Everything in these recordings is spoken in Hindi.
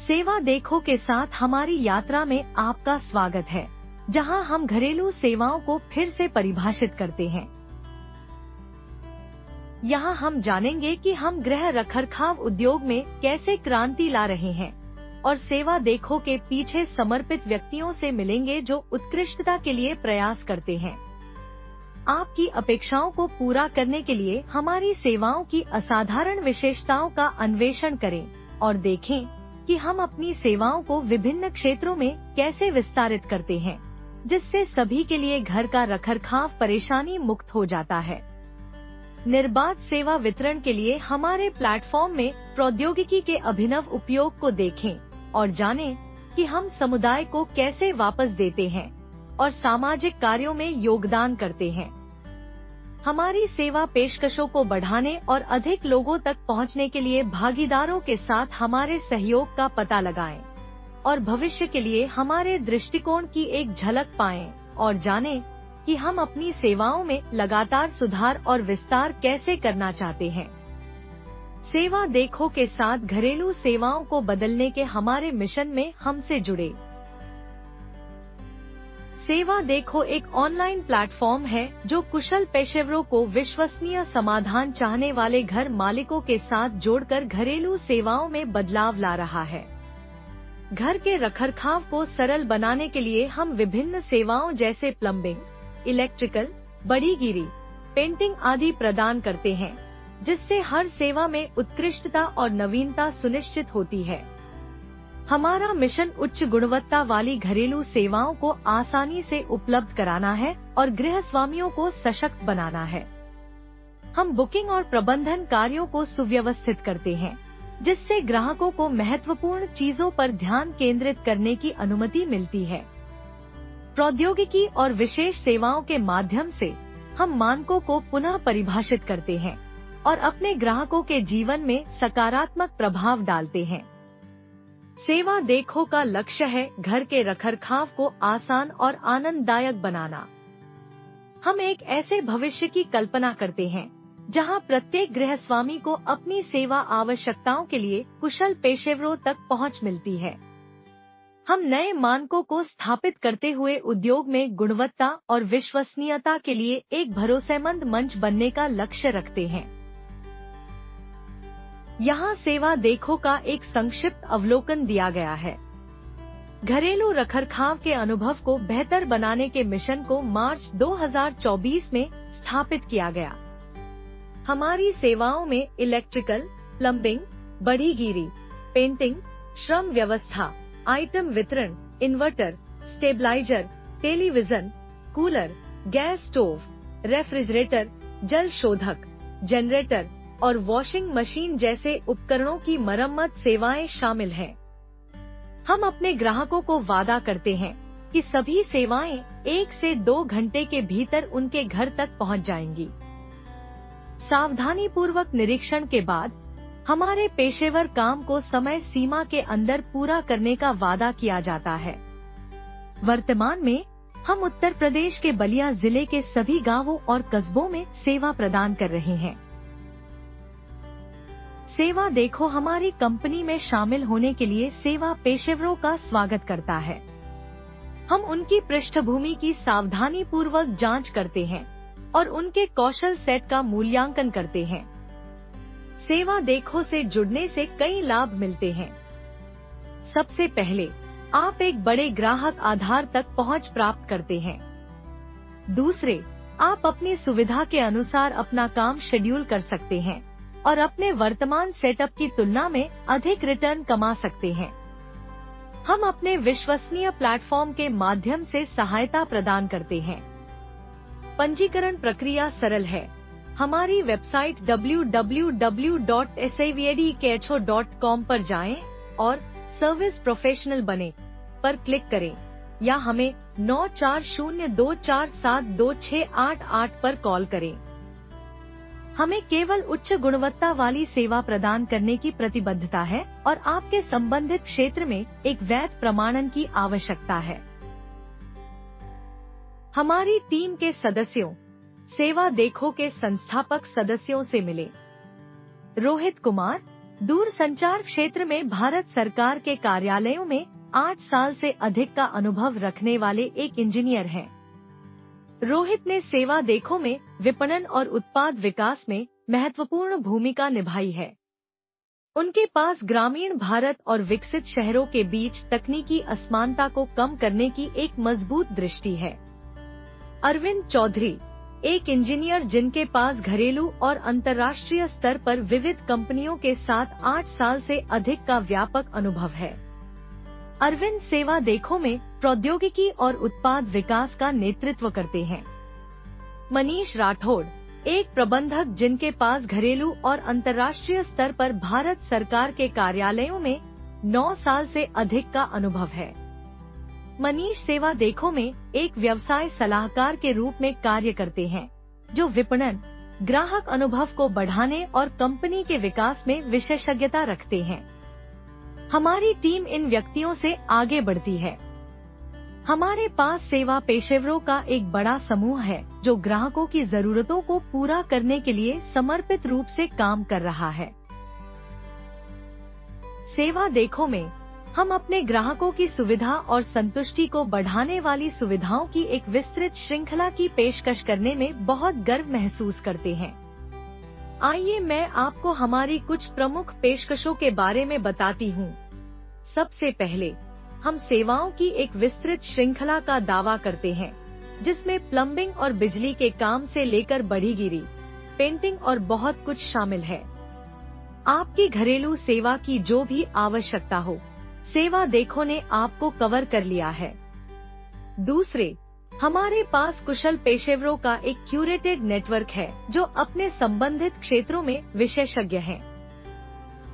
सेवा देखो के साथ हमारी यात्रा में आपका स्वागत है, जहां हम घरेलू सेवाओं को फिर से परिभाषित करते हैं। यहाँ हम जानेंगे कि हम गृह रखरखाव उद्योग में कैसे क्रांति ला रहे हैं और सेवा देखो के पीछे समर्पित व्यक्तियों से मिलेंगे जो उत्कृष्टता के लिए प्रयास करते हैं। आपकी अपेक्षाओं को पूरा करने के लिए हमारी सेवाओं की असाधारण विशेषताओं का अन्वेषण करें और देखें कि हम अपनी सेवाओं को विभिन्न क्षेत्रों में कैसे विस्तारित करते हैं, जिससे सभी के लिए घर का रखरखाव परेशानी मुक्त हो जाता है। निर्बाध सेवा वितरण के लिए हमारे प्लेटफॉर्म में प्रौद्योगिकी के अभिनव उपयोग को देखें और जानें कि हम समुदाय को कैसे वापस देते हैं और सामाजिक कार्यों में योगदान करते हैं। हमारी सेवा पेशकशों को बढ़ाने और अधिक लोगों तक पहुंचने के लिए भागीदारों के साथ हमारे सहयोग का पता लगाएं और भविष्य के लिए हमारे दृष्टिकोण की एक झलक पाएं और जानें कि हम अपनी सेवाओं में लगातार सुधार और विस्तार कैसे करना चाहते हैं। सेवा देखो के साथ घरेलू सेवाओं को बदलने के हमारे मिशन में हमसे जुड़े। सेवा देखो एक ऑनलाइन प्लेटफॉर्म है जो कुशल पेशेवरों को विश्वसनीय समाधान चाहने वाले घर मालिकों के साथ जोड़कर घरेलू सेवाओं में बदलाव ला रहा है। घर के रखरखाव को सरल बनाने के लिए हम विभिन्न सेवाओं जैसे प्लम्बिंग, इलेक्ट्रिकल, बड़ीगिरी, पेंटिंग आदि प्रदान करते हैं, जिससे हर सेवा में उत्कृष्टता और नवीनता सुनिश्चित होती है। हमारा मिशन उच्च गुणवत्ता वाली घरेलू सेवाओं को आसानी से उपलब्ध कराना है और गृहस्वामियों को सशक्त बनाना है। हम बुकिंग और प्रबंधन कार्यों को सुव्यवस्थित करते हैं, जिससे ग्राहकों को महत्वपूर्ण चीजों पर ध्यान केंद्रित करने की अनुमति मिलती है। प्रौद्योगिकी और विशेष सेवाओं के माध्यम से हम मानकों को पुनः परिभाषित करते हैं और अपने ग्राहकों के जीवन में सकारात्मक प्रभाव डालते हैं। सेवा देखो का लक्ष्य है घर के रखरखाव को आसान और आनंददायक बनाना। हम एक ऐसे भविष्य की कल्पना करते हैं जहां प्रत्येक गृहस्वामी को अपनी सेवा आवश्यकताओं के लिए कुशल पेशेवरों तक पहुंच मिलती है। हम नए मानकों को स्थापित करते हुए उद्योग में गुणवत्ता और विश्वसनीयता के लिए एक भरोसेमंद मंच बनने का लक्ष्य रखते हैं। यहाँ सेवा देखो का एक संक्षिप्त अवलोकन दिया गया है। घरेलू रखरखाव के अनुभव को बेहतर बनाने के मिशन को मार्च 2024 में स्थापित किया गया। हमारी सेवाओं में इलेक्ट्रिकल, प्लम्बिंग, बड़ीगिरी, पेंटिंग, श्रम व्यवस्था, आइटम वितरण, inverter, stabiliser, television, cooler, gas stove, refrigerator, जल शोधक, जनरेटर और वॉशिंग मशीन जैसे उपकरणों की मरम्मत सेवाएं शामिल हैं। हम अपने ग्राहकों को वादा करते हैं कि सभी सेवाएं 1 से 2 घंटे के भीतर उनके घर तक पहुंच जाएंगी। सावधानी पूर्वक निरीक्षण के बाद हमारे पेशेवर काम को समय सीमा के अंदर पूरा करने का वादा किया जाता है। वर्तमान में हम उत्तर प्रदेश के बलिया जिले के सभी गांवों और कस्बों में सेवा प्रदान कर रहे हैं। सेवा देखो हमारी कंपनी में शामिल होने के लिए सेवा पेशेवरों का स्वागत करता है। हम उनकी पृष्ठभूमि की सावधानी पूर्वक जांच करते हैं और उनके कौशल सेट का मूल्यांकन करते हैं। सेवा देखो से जुड़ने से कई लाभ मिलते हैं। सबसे पहले, आप एक बड़े ग्राहक आधार तक पहुंच प्राप्त करते हैं। दूसरे, आप अपनी सुविधा के अनुसार अपना काम शेड्यूल कर सकते हैं और अपने वर्तमान सेटअप की तुलना में अधिक रिटर्न कमा सकते हैं। हम अपने विश्वसनीय प्लेटफॉर्म के माध्यम से सहायता प्रदान करते हैं। पंजीकरण प्रक्रिया सरल है। हमारी वेबसाइट www.savadkho.com पर जाएं और सर्विस प्रोफेशनल बने पर क्लिक करें या हमें 9402472688 पर कॉल करें। हमें केवल उच्च गुणवत्ता वाली सेवा प्रदान करने की प्रतिबद्धता है और आपके संबंधित क्षेत्र में एक वैध प्रमाणन की आवश्यकता है। हमारी टीम के सदस्यों, सेवा देखो के संस्थापक सदस्यों से मिले। रोहित कुमार, दूरसंचार क्षेत्र में भारत सरकार के कार्यालयों में 8 साल से अधिक का अनुभव रखने वाले एक इंजीनियर हैं। रोहित ने सेवा देखो में विपणन और उत्पाद विकास में महत्वपूर्ण भूमिका निभाई है। उनके पास ग्रामीण भारत और विकसित शहरों के बीच तकनीकी असमानता को कम करने की एक मजबूत दृष्टि है। अरविंद चौधरी, एक इंजीनियर जिनके पास घरेलू और अंतर्राष्ट्रीय स्तर पर विविध कंपनियों के साथ 8 साल से अधिक का व्यापक अनुभव है। अरविंद सेवा देखो में प्रौद्योगिकी और उत्पाद विकास का नेतृत्व करते हैं। मनीष राठौड़, एक प्रबंधक जिनके पास घरेलू और अंतर्राष्ट्रीय स्तर पर भारत सरकार के कार्यालयों में 9 साल से अधिक का अनुभव है। मनीष सेवा देखो में एक व्यवसाय सलाहकार के रूप में कार्य करते हैं, जो विपणन, ग्राहक अनुभव को बढ़ाने और कंपनी के विकास में विशेषज्ञता रखते हैं। हमारी टीम इन व्यक्तियों से आगे बढ़ती है। हमारे पास सेवा पेशेवरों का एक बड़ा समूह है जो ग्राहकों की जरूरतों को पूरा करने के लिए समर्पित रूप से काम कर रहा है। सेवा देखो में हम अपने ग्राहकों की सुविधा और संतुष्टि को बढ़ाने वाली सुविधाओं की एक विस्तृत श्रृंखला की पेशकश करने में बहुत गर्व महसूस करते हैं। आइए मैं आपको हमारी कुछ प्रमुख पेशकशों के बारे में बताती हूँ। सबसे पहले हम सेवाओं की एक विस्तृत श्रृंखला का दावा करते हैं, जिसमें प्लम्बिंग और बिजली के काम से लेकर बढीगिरी, पेंटिंग और बहुत कुछ शामिल है। आपकी घरेलू सेवा की जो भी आवश्यकता हो, सेवा देखो ने आपको कवर कर लिया है। दूसरे, हमारे पास कुशल पेशेवरों का एक क्यूरेटेड नेटवर्क है जो अपने संबंधित क्षेत्रों में विशेषज्ञ हैं।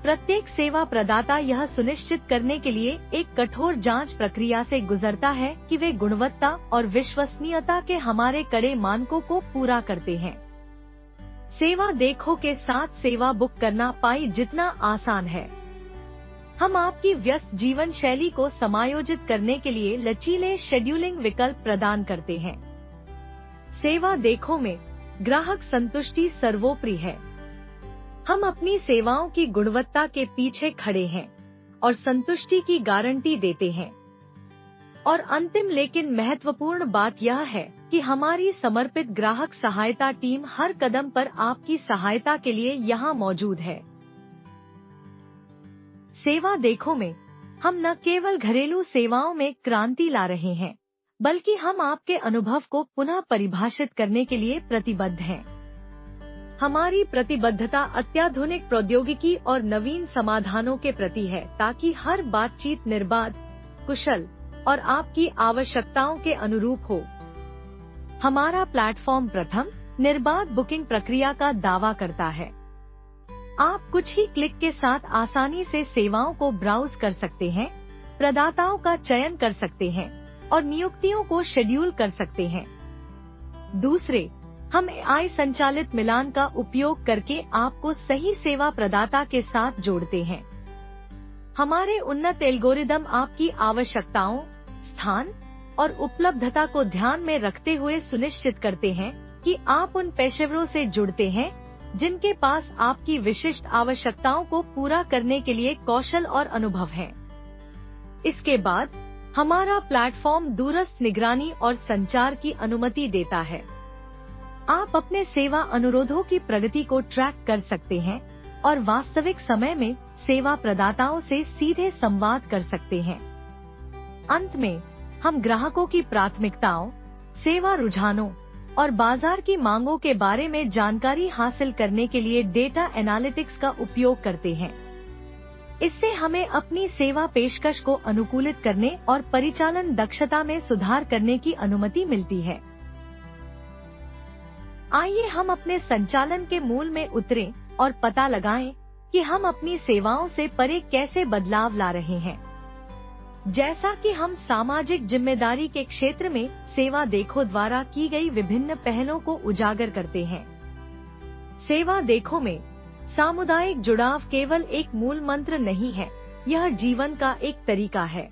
प्रत्येक सेवा प्रदाता यह सुनिश्चित करने के लिए एक कठोर जांच प्रक्रिया से गुजरता है कि वे गुणवत्ता और विश्वसनीयता के हमारे कड़े मानकों को पूरा करते हैं। सेवा देखो के साथ सेवा बुक करना पाई जितना आसान है। हम आपकी व्यस्त जीवन शैली को समायोजित करने के लिए लचीले शेड्यूलिंग विकल्प प्रदान करते हैं। सेवा देखो में ग्राहक संतुष्टि सर्वोपरि है। हम अपनी सेवाओं की गुणवत्ता के पीछे खड़े हैं और संतुष्टि की गारंटी देते हैं। और अंतिम लेकिन महत्वपूर्ण बात यह है कि हमारी समर्पित ग्राहक सहायता टीम हर कदम पर आपकी सहायता के लिए यहाँ मौजूद है। सेवा देखो में हम न केवल घरेलू सेवाओं में क्रांति ला रहे हैं, बल्कि हम आपके अनुभव को पुनः परिभाषित करने के लिए प्रतिबद्ध हैं। हमारी प्रतिबद्धता अत्याधुनिक प्रौद्योगिकी और नवीन समाधानों के प्रति है, ताकि हर बातचीत निर्बाध, कुशल और आपकी आवश्यकताओं के अनुरूप हो। हमारा प्लेटफॉर्म प्रथम निर्बाध बुकिंग प्रक्रिया का दावा करता है। आप कुछ ही क्लिक के साथ आसानी से सेवाओं को ब्राउज कर सकते हैं, प्रदाताओं का चयन कर सकते हैं और नियुक्तियों को शेड्यूल कर सकते हैं। दूसरे, हम AI संचालित मिलान का उपयोग करके आपको सही सेवा प्रदाता के साथ जोड़ते हैं। हमारे उन्नत एल्गोरिदम आपकी आवश्यकताओं, स्थान और उपलब्धता को ध्यान में रखते हुए सुनिश्चित करते हैं कि आप उन पेशेवरों से जुड़ते हैं जिनके पास आपकी विशिष्ट आवश्यकताओं को पूरा करने के लिए कौशल और अनुभव है। इसके बाद हमारा प्लेटफॉर्म दूरस्थ निगरानी और संचार की अनुमति देता है। आप अपने सेवा अनुरोधों की प्रगति को ट्रैक कर सकते हैं और वास्तविक समय में सेवा प्रदाताओं से सीधे संवाद कर सकते हैं। अंत में, हम ग्राहकों की प्राथमिकताओं, सेवा रुझानों और बाजार की मांगों के बारे में जानकारी हासिल करने के लिए डेटा एनालिटिक्स का उपयोग करते हैं। इससे हमें अपनी सेवा पेशकश को अनुकूलित करने और परिचालन दक्षता में सुधार करने की अनुमति मिलती है। आइए हम अपने संचालन के मूल में उतरें और पता लगाएं कि हम अपनी सेवाओं से परे कैसे बदलाव ला रहे हैं। जैसा कि हम सामाजिक जिम्मेदारी के क्षेत्र में सेवा देखो द्वारा की गई विभिन्न पहलों को उजागर करते हैं। सेवा देखो में सामुदायिक जुड़ाव केवल एक मूल मंत्र नहीं है, यह जीवन का एक तरीका है।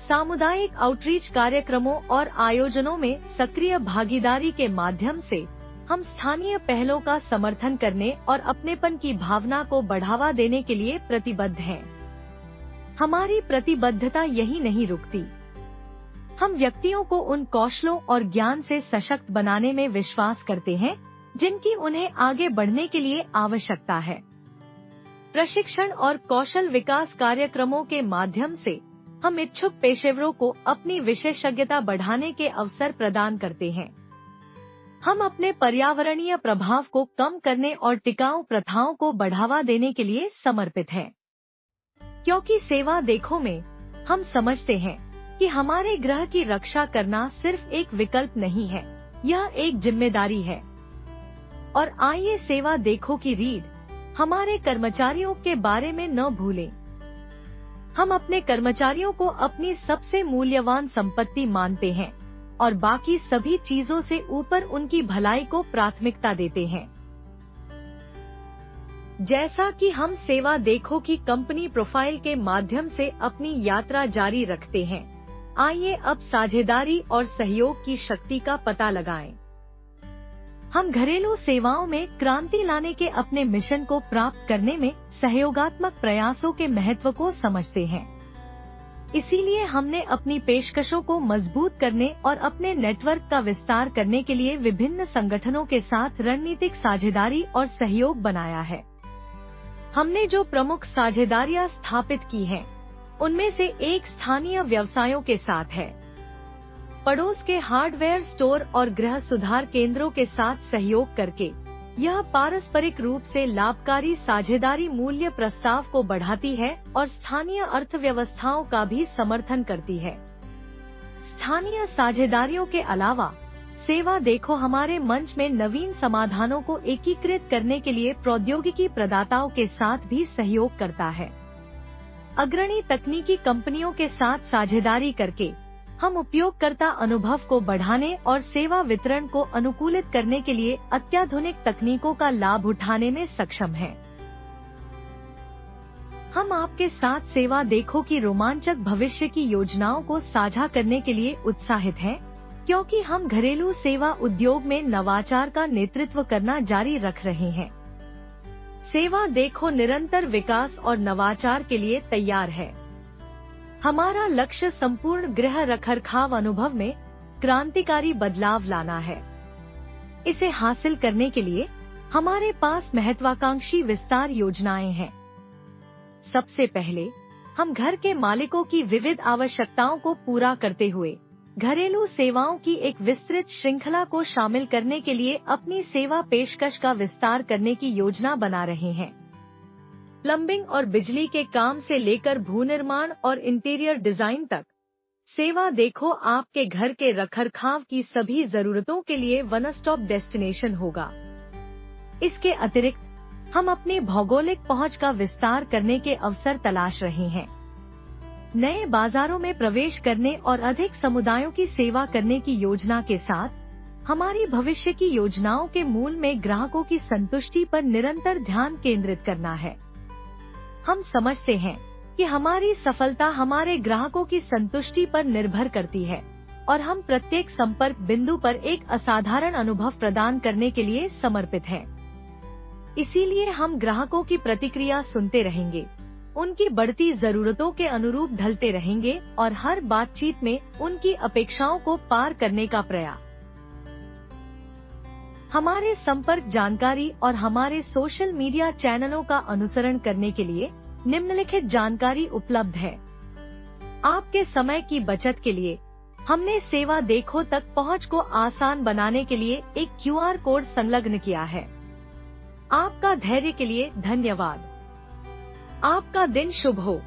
सामुदायिक आउटरीच कार्यक्रमों और आयोजनों में सक्रिय भागीदारी के माध्यम से हम स्थानीय पहलों का समर्थन करने और अपनेपन की भावना को बढ़ावा देने के लिए प्रतिबद्ध हैं। हमारी प्रतिबद्धता यही नहीं रुकती। हम व्यक्तियों को उन कौशलों और ज्ञान से सशक्त बनाने में विश्वास करते हैं जिनकी उन्हें आगे बढ़ने के लिए आवश्यकता है। प्रशिक्षण और कौशल विकास कार्यक्रमों के माध्यम से हम इच्छुक पेशेवरों को अपनी विशेषज्ञता बढ़ाने के अवसर प्रदान करते हैं। हम अपने पर्यावरणीय प्रभाव को कम करने और टिकाऊ प्रथाओं को बढ़ावा देने के लिए समर्पित हैं। क्योंकि सेवा देखो में हम समझते हैं कि हमारे ग्रह की रक्षा करना सिर्फ एक विकल्प नहीं है, यह एक जिम्मेदारी है। और आइए सेवा देखो की रीढ़ हमारे कर्मचारियों के बारे में न भूलें। हम अपने कर्मचारियों को अपनी सबसे मूल्यवान संपत्ति मानते हैं और बाकी सभी चीजों से ऊपर उनकी भलाई को प्राथमिकता देते हैं। जैसा कि हम सेवा देखो की कंपनी प्रोफाइल के माध्यम से अपनी यात्रा जारी रखते हैं, आइए अब साझेदारी और सहयोग की शक्ति का पता लगाएं। हम घरेलू सेवाओं में क्रांति लाने के अपने मिशन को प्राप्त करने में सहयोगात्मक प्रयासों के महत्व को समझते हैं। इसीलिए हमने अपनी पेशकशों को मजबूत करने और अपने नेटवर्क का विस्तार करने के लिए विभिन्न संगठनों के साथ रणनीतिक साझेदारी और सहयोग बनाया है। हमने जो प्रमुख साझेदारियां स्थापित की हैं, उनमें से एक स्थानीय व्यवसायों के साथ है। पड़ोस के हार्डवेयर स्टोर और गृह सुधार केंद्रों के साथ सहयोग करके यह पारस्परिक रूप से लाभकारी साझेदारी मूल्य प्रस्ताव को बढ़ाती है और स्थानीय अर्थव्यवस्थाओं का भी समर्थन करती है। स्थानीय साझेदारियों के अलावा सेवा देखो हमारे मंच में नवीन समाधानों को एकीकृत करने के लिए प्रौद्योगिकी प्रदाताओं के साथ भी सहयोग करता है। अग्रणी तकनीकी कंपनियों के साथ साझेदारी करके हम उपयोगकर्ता अनुभव को बढ़ाने और सेवा वितरण को अनुकूलित करने के लिए अत्याधुनिक तकनीकों का लाभ उठाने में सक्षम हैं। हम आपके साथ सेवा देखो की रोमांचक भविष्य की योजनाओं को साझा करने के लिए उत्साहित हैं, क्योंकि हम घरेलू सेवा उद्योग में नवाचार का नेतृत्व करना जारी रख रहे हैं। सेवा देखो निरंतर विकास और नवाचार के लिए तैयार है। हमारा लक्ष्य संपूर्ण गृह रखरखाव अनुभव में क्रांतिकारी बदलाव लाना है। इसे हासिल करने के लिए हमारे पास महत्वाकांक्षी विस्तार योजनाएं हैं। सबसे पहले हम घर के मालिकों की विविध आवश्यकताओं को पूरा करते हुए घरेलू सेवाओं की एक विस्तृत श्रृंखला को शामिल करने के लिए अपनी सेवा पेशकश का विस्तार करने की योजना बना रहे हैं। प्लम्बिंग और बिजली के काम से लेकर भूनिर्माण और इंटीरियर डिजाइन तक, सेवा देखो आपके घर के रखरखाव की सभी जरूरतों के लिए वन स्टॉप डेस्टिनेशन होगा। इसके अतिरिक्त हम अपनी भौगोलिक पहुंच का विस्तार करने के अवसर तलाश रहे हैं। नए बाजारों में प्रवेश करने और अधिक समुदायों की सेवा करने की योजना के साथ हमारी भविष्य की योजनाओं के मूल में ग्राहकों की संतुष्टि पर निरंतर ध्यान केंद्रित करना है। हम समझते हैं कि हमारी सफलता हमारे ग्राहकों की संतुष्टि पर निर्भर करती है और हम प्रत्येक संपर्क बिंदु पर एक असाधारण अनुभव प्रदान करने के लिए समर्पित हैं। इसीलिए हम ग्राहकों की प्रतिक्रिया सुनते रहेंगे, उनकी बढ़ती जरूरतों के अनुरूप ढलते रहेंगे और हर बातचीत में उनकी अपेक्षाओं को पार करने का प्रयास। हमारे संपर्क जानकारी और हमारे सोशल मीडिया चैनलों का अनुसरण करने के लिए निम्नलिखित जानकारी उपलब्ध है। आपके समय की बचत के लिए हमने सेवा देखो तक पहुंच को आसान बनाने के लिए एक QR कोड संलग्न किया है। आपका धैर्य के लिए धन्यवाद। आपका दिन शुभ हो।